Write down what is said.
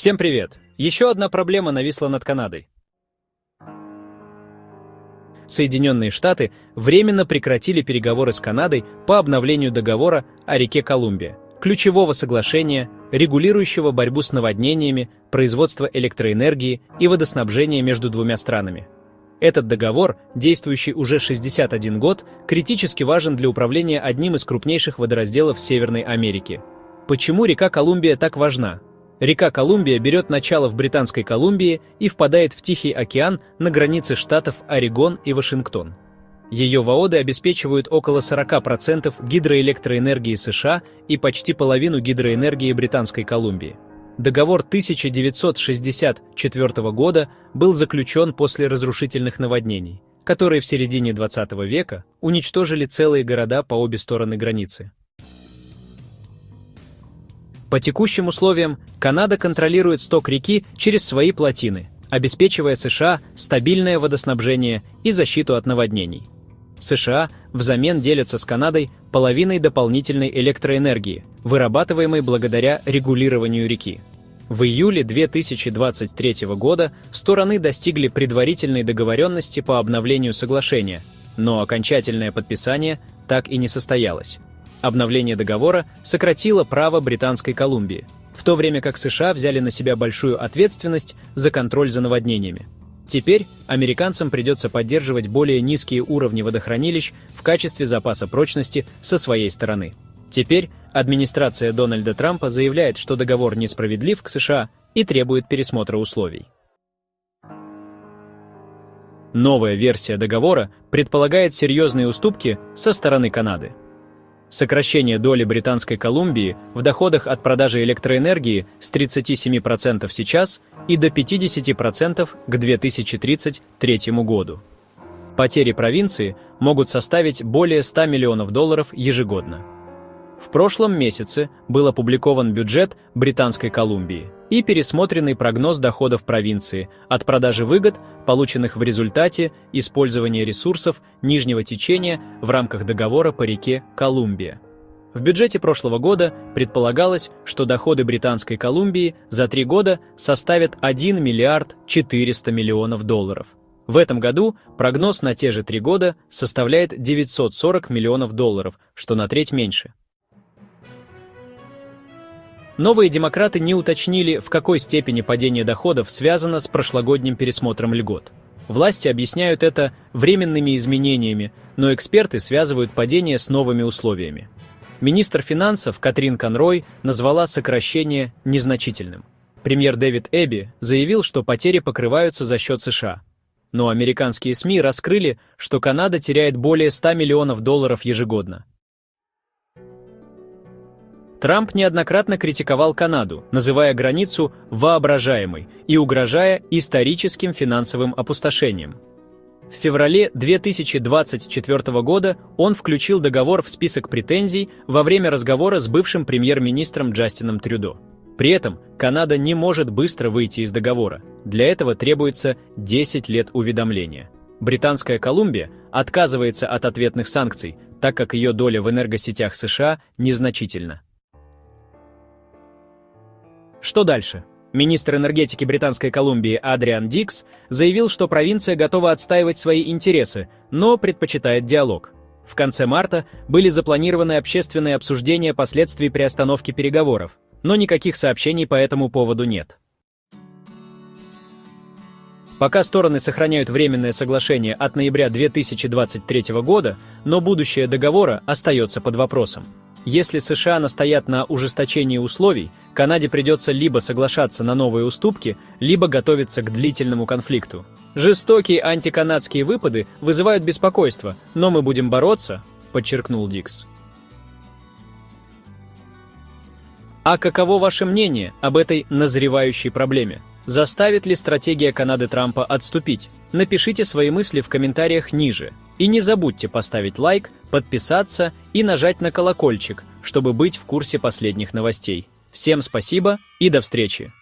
Всем привет! Еще одна проблема нависла над Канадой. Соединенные Штаты временно прекратили переговоры с Канадой по обновлению договора о реке Колумбия, ключевого соглашения, регулирующего борьбу с наводнениями, производство электроэнергии и водоснабжение между двумя странами. Этот договор, действующий уже 61 год, критически важен для управления одним из крупнейших водоразделов Северной Америки. Почему река Колумбия так важна? Река Колумбия берет начало в Британской Колумбии и впадает в Тихий океан на границе штатов Орегон и Вашингтон. Ее воды обеспечивают около 40% гидроэлектроэнергии США и почти половину гидроэнергии Британской Колумбии. Договор 1964 года был заключен после разрушительных наводнений, которые в середине 20 века уничтожили целые города по обе стороны границы. По текущим условиям Канада контролирует сток реки через свои плотины, обеспечивая США стабильное водоснабжение и защиту от наводнений. США взамен делятся с Канадой половиной дополнительной электроэнергии, вырабатываемой благодаря регулированию реки. В июле 2023 года стороны достигли предварительной договоренности по обновлению соглашения, но окончательное подписание так и не состоялось. Обновление договора сократило право Британской Колумбии, в то время как США взяли на себя большую ответственность за контроль за наводнениями. Теперь американцам придется поддерживать более низкие уровни водохранилищ в качестве запаса прочности со своей стороны. Теперь администрация Дональда Трампа заявляет, что договор несправедлив к США и требует пересмотра условий. Новая версия договора предполагает серьезные уступки со стороны Канады. Сокращение доли Британской Колумбии в доходах от продажи электроэнергии с 37% сейчас и до 50% к 2033 году. Потери провинции могут составить более $100 миллионов ежегодно. В прошлом месяце был опубликован бюджет Британской Колумбии и пересмотренный прогноз доходов провинции от продажи выгод, полученных в результате использования ресурсов нижнего течения в рамках договора по реке Колумбия. В бюджете прошлого года предполагалось, что доходы Британской Колумбии за 3 года составят $1 миллиард 400 миллионов. В этом году прогноз на те же 3 года составляет $940 миллионов, что на треть меньше. Новые демократы не уточнили, в какой степени падение доходов связано с прошлогодним пересмотром льгот. Власти объясняют это временными изменениями, но эксперты связывают падение с новыми условиями. Министр финансов Катрин Конрой назвала сокращение незначительным. Премьер Дэвид Эбби заявил, что потери покрываются за счет США. Но американские СМИ раскрыли, что Канада теряет более $100 миллионов ежегодно. Трамп неоднократно критиковал Канаду, называя границу воображаемой и угрожая историческим финансовым опустошением. В феврале 2024 года он включил договор в список претензий во время разговора с бывшим премьер-министром Джастином Трюдо. При этом Канада не может быстро выйти из договора. Для этого требуется 10 лет уведомления. Британская Колумбия отказывается от ответных санкций, так как ее доля в энергосетях США незначительна. Что дальше? Министр энергетики Британской Колумбии Адриан Дикс заявил, что провинция готова отстаивать свои интересы, но предпочитает диалог. В конце марта были запланированы общественные обсуждения последствий приостановки переговоров, но никаких сообщений по этому поводу нет. Пока стороны сохраняют временное соглашение от ноября 2023 года, но будущее договора остается под вопросом. Если США настоят на ужесточении условий, Канаде придется либо соглашаться на новые уступки, либо готовиться к длительному конфликту. Жестокие антиканадские выпады вызывают беспокойство, но мы будем бороться, подчеркнул Дикс. А каково ваше мнение об этой назревающей проблеме? Заставит ли стратегия Канады Трампа отступить? Напишите свои мысли в комментариях ниже. И не забудьте поставить лайк, подписаться и нажать на колокольчик, чтобы быть в курсе последних новостей. Всем спасибо и до встречи!